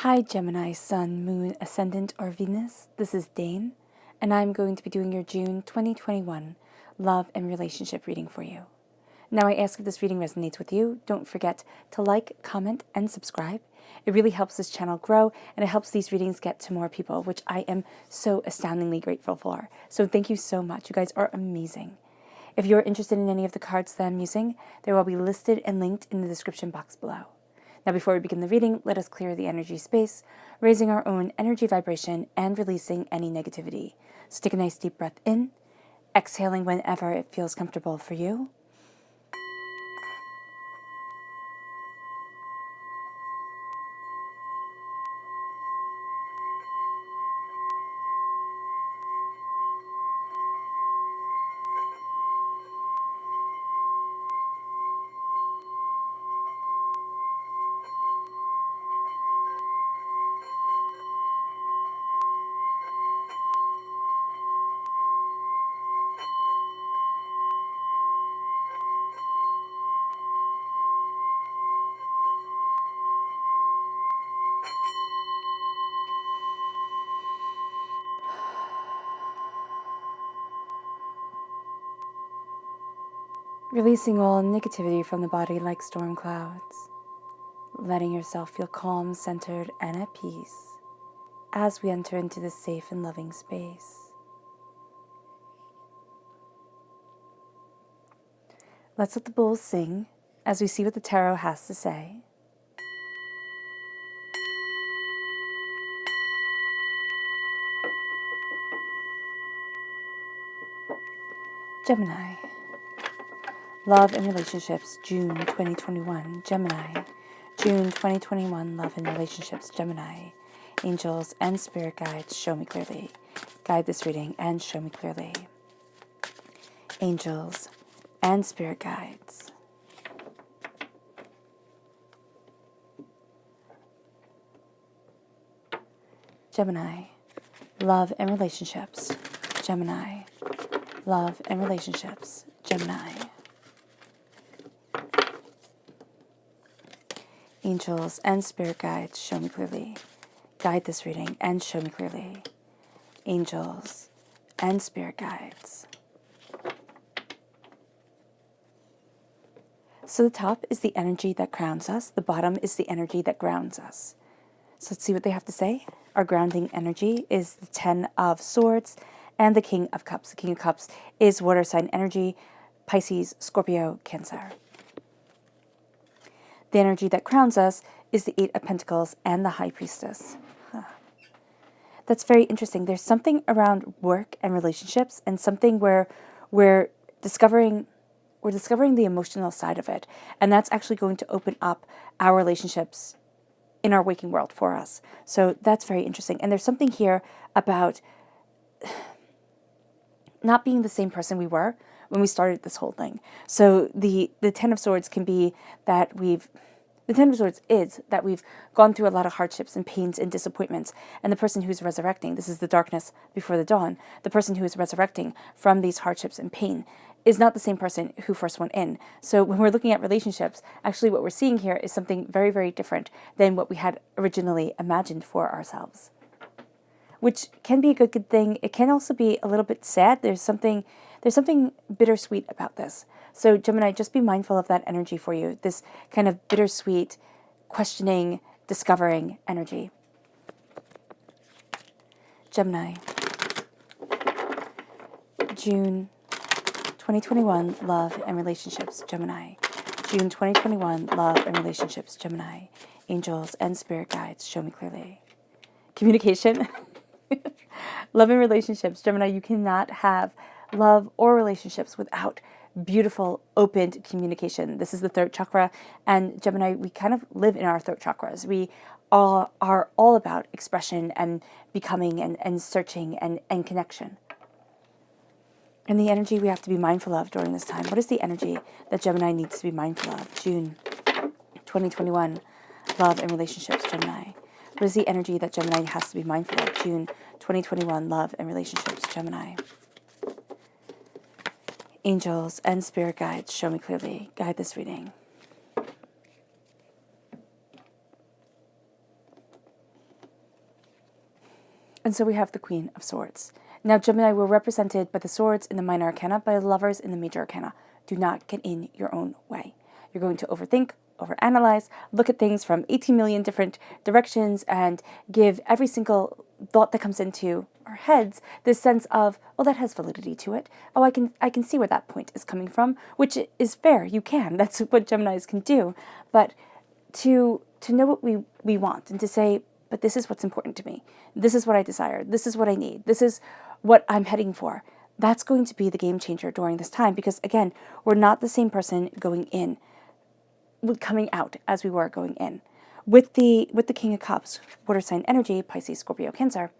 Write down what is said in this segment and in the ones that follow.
Hi Gemini, Sun, Moon, Ascendant, or Venus. This is Dane, and I'm going to be doing your June 2021 love and relationship reading for you. Now, I ask if this reading resonates with you, don't forget to like, comment, and subscribe. It really helps this channel grow, and it helps these readings get to more people, which I am so astoundingly grateful for. So thank you so much. You guys are amazing. If you're interested in any of the cards that I'm using, they will be listed and linked in the description box below. Now, before we begin the reading, let us clear the energy space, raising our own energy vibration and releasing any negativity. So take a nice deep breath in, exhaling whenever it feels comfortable for you. Releasing all negativity from the body like storm clouds. Letting yourself feel calm, centered, and at peace as we enter into this safe and loving space. Let's let the bulls sing as we see what the tarot has to say. Gemini. Love and relationships, June 2021. Gemini. June 2021, love and relationships, Gemini. Angels and spirit guides, show me clearly. Guide this reading and show me clearly. Angels and spirit guides. Gemini. Love and relationships, Gemini. Love and relationships, Gemini. Angels and spirit guides, show me clearly. Guide this reading and show me clearly. Angels and spirit guides. So the top is the energy that grounds us. The bottom is the energy that grounds us. So let's see what they have to say. Our grounding energy is the 10 of Swords and the King of Cups. The King of Cups is water sign energy, Pisces, Scorpio, Cancer. The energy that grounds us is the 8 of Pentacles and the High Priestess. That's very interesting. There's something around work and relationships, and something where we're discovering the emotional side of it. And that's actually going to open up our relationships in our waking world for us. So that's very interesting. And there's something here about not being the same person we were when we started this whole thing. So the 10 of Swords can be that the 10 of Swords is that we've gone through a lot of hardships and pains and disappointments. And the person who's resurrecting, this is the darkness before the dawn, the person who is resurrecting from these hardships and pain is not the same person who first went in. So when we're looking at relationships, actually what we're seeing here is something very, very different than what we had originally imagined for ourselves, which can be a good thing. It can also be a little bit sad. There's something bittersweet about this. So Gemini, just be mindful of that energy for you, this kind of bittersweet, questioning, discovering energy. Gemini, June 2021, love and relationships, Gemini. June 2021, love and relationships, Gemini. Angels and spirit guides, show me clearly. Communication. Love and relationships, Gemini, you cannot have love or relationships without beautiful, open communication. This is the throat chakra, and Gemini, we kind of live in our throat chakras. We all are all about expression and becoming and searching and connection. And the energy we have to be mindful of during this time. What is the energy that Gemini needs to be mindful of? June 2021, love and relationships, Gemini. What is the energy that Gemini has to be mindful of? June 2021, love and relationships, Gemini. Angels and spirit guides, show me clearly. Guide this reading. And so we have the Queen of Swords. Now, Gemini, we're represented by the swords in the minor arcana, by the lovers in the major arcana. Do not get in your own way. You're going to overthink, overanalyze, look at things from 18 million different directions, and give every single thought that comes into our heads this sense of, well, that has validity to it. Oh, I can see where that point is coming from, which is fair. You can. That's what Geminis can do. But to know what we want and to say, but this is what's important to me. This is what I desire. This is what I need. This is what I'm heading for. That's going to be the game changer during this time because, again, we're not the same person going in, coming out as we were going in. With the King of Cups, water sign energy, Pisces, Scorpio, Cancer,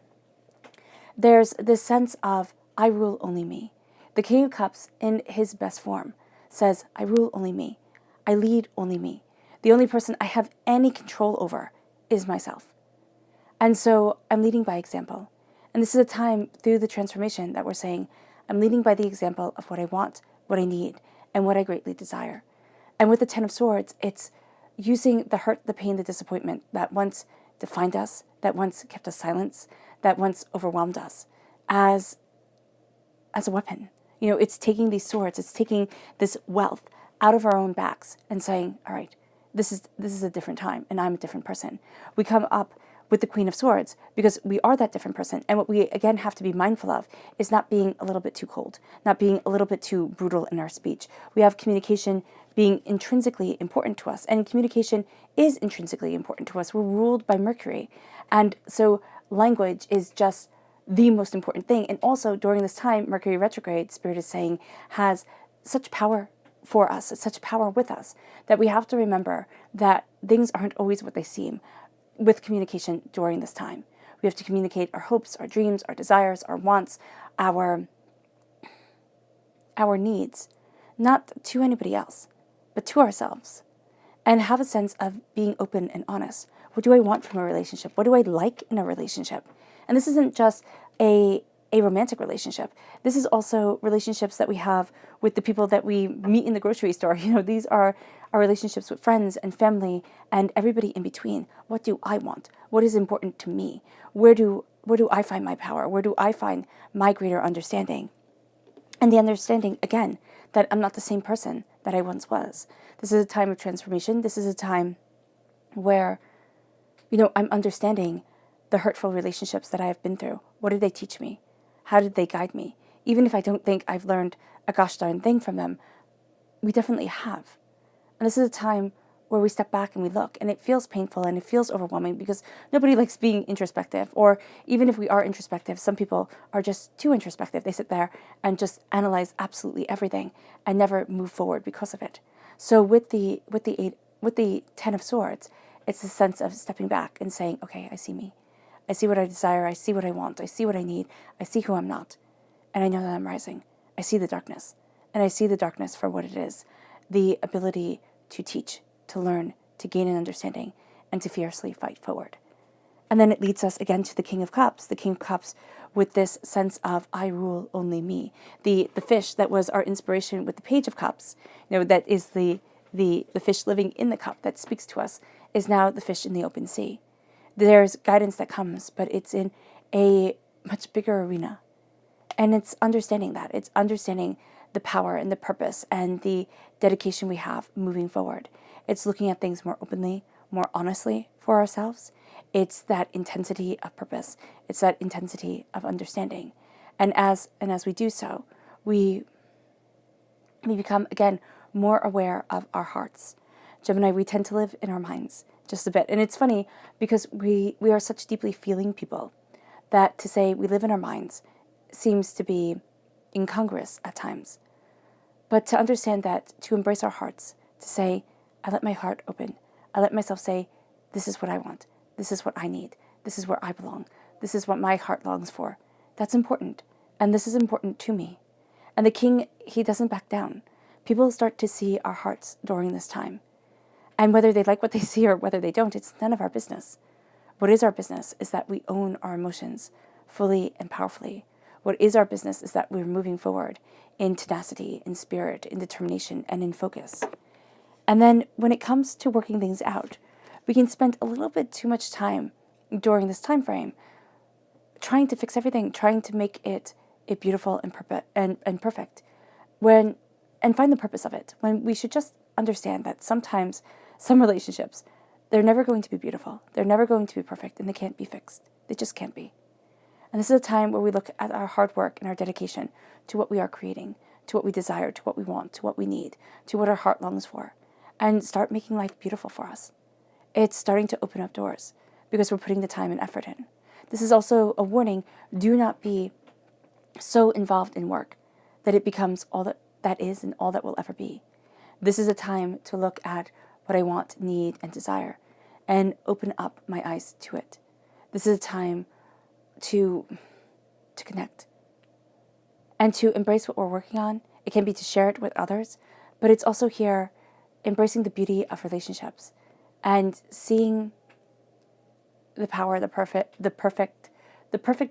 there's this sense of, I rule only me. The King of Cups, in his best form, says, I rule only me. I lead only me. The only person I have any control over is myself. And so I'm leading by example. And this is a time through the transformation that we're saying, I'm leading by the example of what I want, what I need, and what I greatly desire. And with the Ten of Swords, it's using the hurt, the pain, the disappointment that once defined us, that once kept us silent, that once overwhelmed us as a weapon. You know, it's taking these swords, it's taking this wealth out of our own backs and saying, all right, this is a different time and I'm a different person. We come up with the Queen of Swords because we are that different person. And what we, again, have to be mindful of is not being a little bit too cold, not being a little bit too brutal in our speech. We have communication being intrinsically important to us, and communication is intrinsically important to us. We're ruled by Mercury. And so language is just the most important thing. And also during this time, Mercury retrograde, Spirit is saying, has such power for us, such power with us, that we have to remember that things aren't always what they seem with communication during this time. We have to communicate our hopes, our dreams, our desires, our wants, our needs, not to anybody else, but to ourselves, and have a sense of being open and honest. What do I want from a relationship? What do I like in a relationship? And this isn't just a romantic relationship. This is also relationships that we have with the people that we meet in the grocery store. You know, these are our relationships with friends and family and everybody in between. What do I want? What is important to me? Where do I find my power? Where do I find my greater understanding? And the understanding, again, that I'm not the same person that I once was. This is a time of transformation. This is a time where, you know, I'm understanding the hurtful relationships that I have been through. What did they teach me? How did they guide me? Even if I don't think I've learned a gosh darn thing from them, we definitely have. And this is a time where we step back and we look, and it feels painful and it feels overwhelming because nobody likes being introspective. Or even if we are introspective, some people are just too introspective. They sit there and just analyze absolutely everything and never move forward because of it. So with the Ten of Swords, it's a sense of stepping back and saying, okay, I see me. I see what I desire. I see what I want. I see what I need. I see who I'm not. And I know that I'm rising. I see the darkness. And I see the darkness for what it is. The ability to teach, to learn, to gain an understanding, and to fiercely fight forward. And then it leads us again to the King of Cups. The King of Cups with this sense of, I rule only me. The fish that was our inspiration with the Page of Cups, you know, that is the fish living in the cup that speaks to us, is now the fish in the open sea. There's guidance that comes, but it's in a much bigger arena. And it's understanding that. It's understanding the power and the purpose and the dedication we have moving forward. It's looking at things more openly, more honestly for ourselves. It's that intensity of purpose. It's that intensity of understanding. And as we do so, we become, again, more aware of our hearts. Gemini, we tend to live in our minds just a bit. And it's funny because we are such deeply feeling people that to say we live in our minds seems to be incongruous at times. But to understand that, to embrace our hearts, to say, I let my heart open. I let myself say, this is what I want. This is what I need. This is where I belong. This is what my heart longs for. That's important. And this is important to me. And the King, he doesn't back down. People start to see our hearts during this time. And whether they like what they see or whether they don't, it's none of our business. What is our business is that we own our emotions fully and powerfully. What is our business is that we're moving forward in tenacity, in spirit, in determination, and in focus. And then when it comes to working things out, we can spend a little bit too much time during this time frame trying to fix everything, trying to make it beautiful and perfect, and find the purpose of it, when we should just understand that sometimes some relationships, they're never going to be beautiful, they're never going to be perfect, and they can't be fixed. They just can't be. And this is a time where we look at our hard work and our dedication to what we are creating, to what we desire, to what we want, to what we need, to what our heart longs for, and start making life beautiful for us. It's starting to open up doors because we're putting the time and effort in. This is also a warning: do not be so involved in work that it becomes all that is and all that will ever be. This is a time to look at what I want, need, and desire, and open up my eyes to it. This is a time to connect and to embrace what we're working on. It can be to share it with others, but it's also here embracing the beauty of relationships and seeing the power, the perfect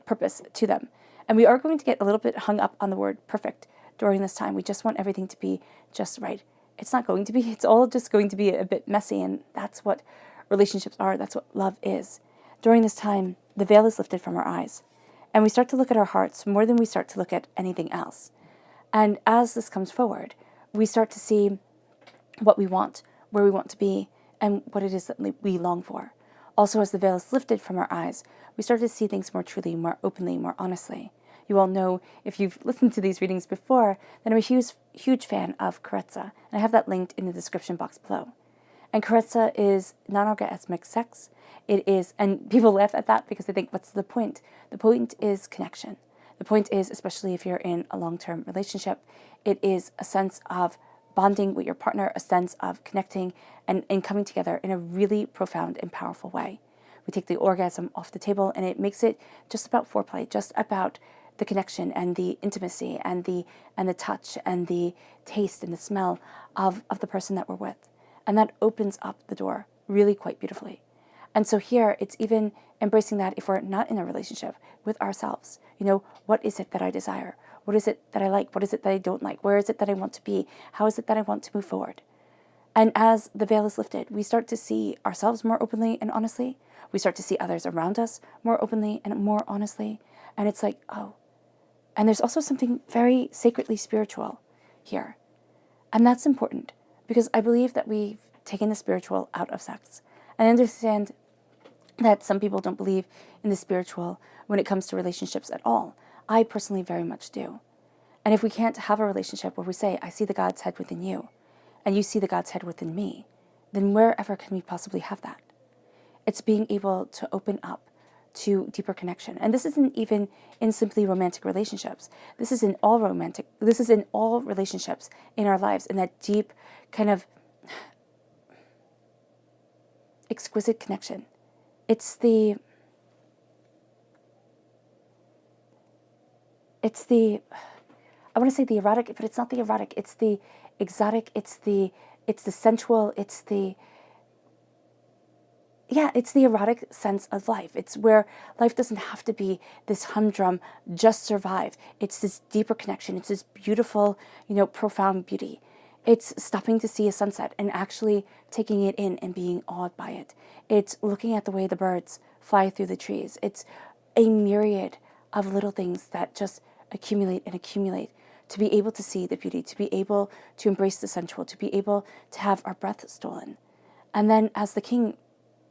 purpose to them. And we are going to get a little bit hung up on the word perfect during this time. We just want everything to be just right. It's not going to be. It's all just going to be a bit messy, and that's what relationships are. That's what love is. During this time, the veil is lifted from our eyes, and we start to look at our hearts more than we start to look at anything else. And as this comes forward, we start to see what we want, where we want to be, and what it is that we long for. Also, as the veil is lifted from our eyes, we start to see things more truly, more openly, more honestly. You all know, if you've listened to these readings before, that I'm a huge fan of Carezza, and I have that linked in the description box below. And Carezza is non-orgasmic sex. It is, and people laugh at that because they think, what's the point? The point is connection. The point is, especially if you're in a long-term relationship, it is a sense of bonding with your partner, a sense of connecting and coming together in a really profound and powerful way. We take the orgasm off the table, and it makes it just about foreplay, just about the connection and the intimacy and the touch and the taste and the smell of the person that we're with. And that opens up the door really quite beautifully. And so here, it's even embracing that if we're not in a relationship with ourselves. You know, what is it that I desire? What is it that I like? What is it that I don't like? Where is it that I want to be? How is it that I want to move forward? And as the veil is lifted, we start to see ourselves more openly and honestly. We start to see others around us more openly and more honestly. And it's like, oh. And there's also something very sacredly spiritual here. And that's important because I believe that we've taken the spiritual out of sex. And I understand that some people don't believe in the spiritual when it comes to relationships at all. I personally very much do. And if we can't have a relationship where we say, I see the God's head within you, and you see the God's head within me, then wherever can we possibly have that? It's being able to open up to deeper connection. And this isn't even in simply romantic relationships. This is in all relationships in our lives, in that deep kind of exquisite connection. I want to say the erotic, but it's not the erotic. It's the exotic. It's the sensual. It's the erotic sense of life. It's where life doesn't have to be this humdrum, just survive. It's this deeper connection. It's this beautiful, profound beauty. It's stopping to see a sunset and actually taking it in and being awed by it. It's looking at the way the birds fly through the trees. It's a myriad of little things that just accumulate and accumulate to be able to see the beauty, to be able to embrace the sensual, to be able to have our breath stolen. And then as the king,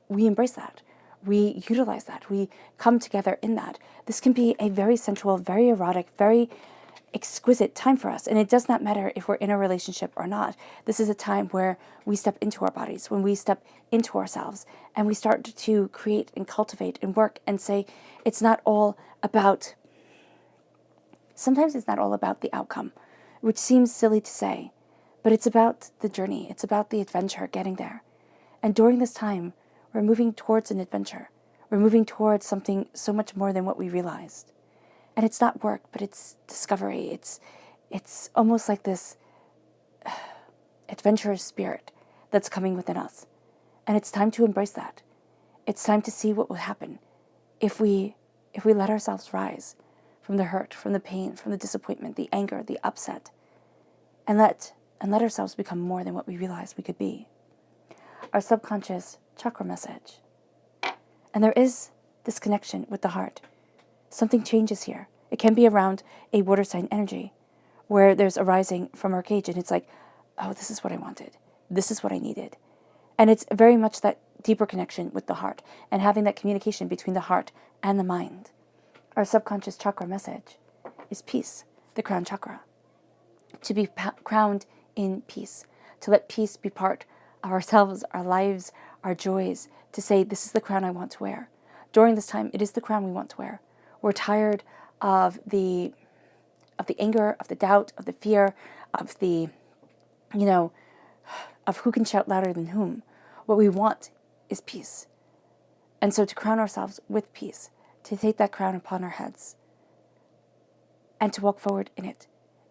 we embrace that. We utilize that. We come together in that. This can be a very sensual, very erotic, very exquisite time for us. And it does not matter if we're in a relationship or not. This is a time where we step into our bodies, when we step into ourselves, and we start to create and cultivate and work and say, sometimes it's not all about the outcome, which seems silly to say, but it's about the journey. It's about the adventure, getting there. And during this time, we're moving towards an adventure. We're moving towards something so much more than what we realized. And it's not work, but it's discovery. It's almost like this adventurous spirit that's coming within us. And it's time to embrace that. It's time to see what will happen if we let ourselves rise from the hurt, from the pain, from the disappointment, the anger, the upset, and let ourselves become more than what we realized we could be. Our subconscious chakra message. And there is this connection with the heart. something changes here. It can be around a water sign energy where there's a rising from our cage and it's like, oh, this is what I wanted. This is what I needed. And it's very much that deeper connection with the heart and having that communication between the heart and the mind. Our subconscious chakra message is peace, the crown chakra. To be crowned in peace, to let peace be part of ourselves, our lives, our joys, to say, this is the crown I want to wear. During this time, it is the crown we want to wear. We're tired of the anger, of the doubt, of the fear, of the, of who can shout louder than whom. What we want is peace. And so to crown ourselves with peace, to take that crown upon our heads, and to walk forward in it,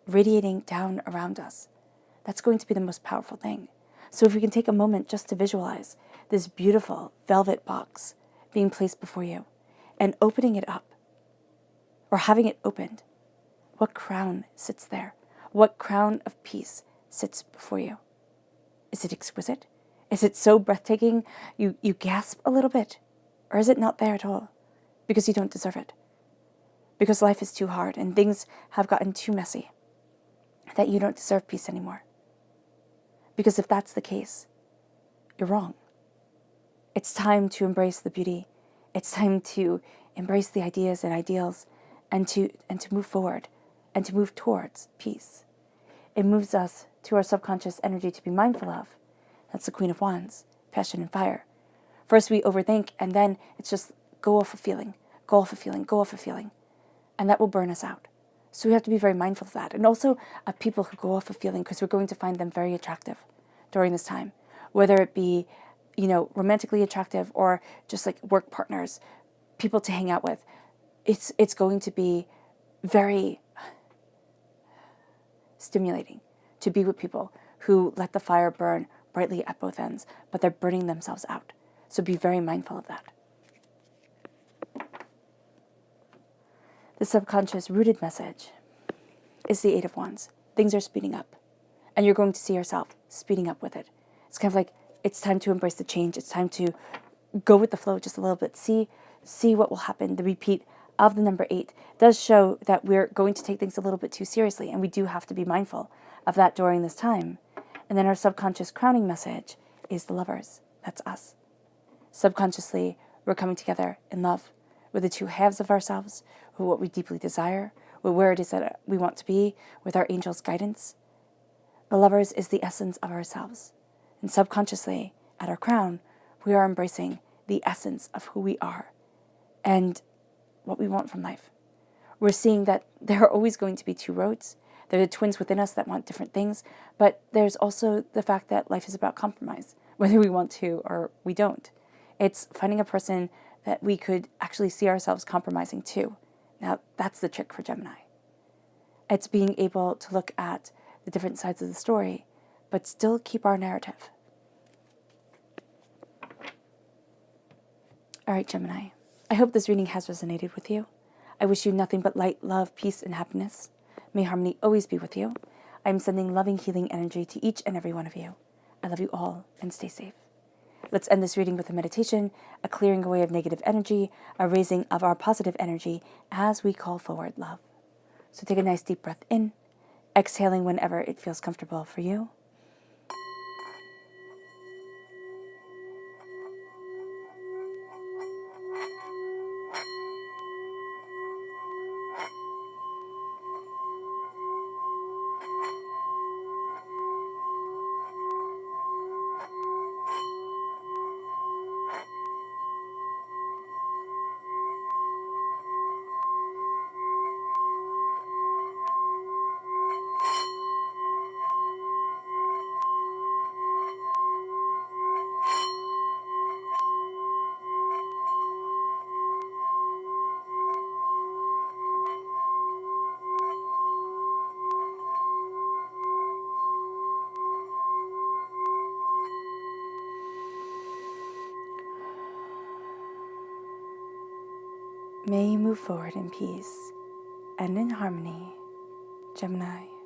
radiating down around us, that's going to be the most powerful thing. So if we can take a moment just to visualize this beautiful velvet box being placed before you and opening it up, or having it opened, what crown sits there? What crown of peace sits before you? Is it exquisite? Is it so breathtaking you gasp a little bit? Or is it not there at all? Because you don't deserve it. Because life is too hard and things have gotten too messy that you don't deserve peace anymore. Because if that's the case, you're wrong. It's time to embrace the beauty. It's time to embrace the ideas and ideals and to move forward and to move towards peace. It moves us to our subconscious energy to be mindful of. That's the Queen of Wands, passion and fire. First we overthink and then it's just go off a feeling, go off a feeling, go off a feeling. And that will burn us out. So we have to be very mindful of that. And also of people who go off a feeling, because we're going to find them very attractive during this time. Whether it be, romantically attractive or just like work partners, people to hang out with. It's going to be very stimulating to be with people who let the fire burn brightly at both ends, but they're burning themselves out. So be very mindful of that. The subconscious rooted message is the Eight of Wands. Things are speeding up. And you're going to see yourself speeding up with it. It's kind of like, it's time to embrace the change. It's time to go with the flow just a little bit. See what will happen. The repeat of the number 8 does show that we're going to take things a little bit too seriously. And we do have to be mindful of that during this time. And then our subconscious crowning message is the Lovers. That's us. Subconsciously, we're coming together in love. With the two halves of ourselves, with what we deeply desire, with where it is that we want to be, with our angel's guidance. The Lovers is the essence of ourselves. And subconsciously, at our crown, we are embracing the essence of who we are and what we want from life. We're seeing that there are always going to be two roads. There are the twins within us that want different things, but there's also the fact that life is about compromise, whether we want to or we don't. It's finding a person that we could actually see ourselves compromising to. Now, that's the trick for Gemini. It's being able to look at the different sides of the story, but still keep our narrative. All right, Gemini. I hope this reading has resonated with you. I wish you nothing but light, love, peace, and happiness. May harmony always be with you. I am sending loving, healing energy to each and every one of you. I love you all, and stay safe. Let's end this reading with a meditation, a clearing away of negative energy, a raising of our positive energy as we call forward love. So take a nice deep breath in, exhaling whenever it feels comfortable for you. May you move forward in peace and in harmony, Gemini.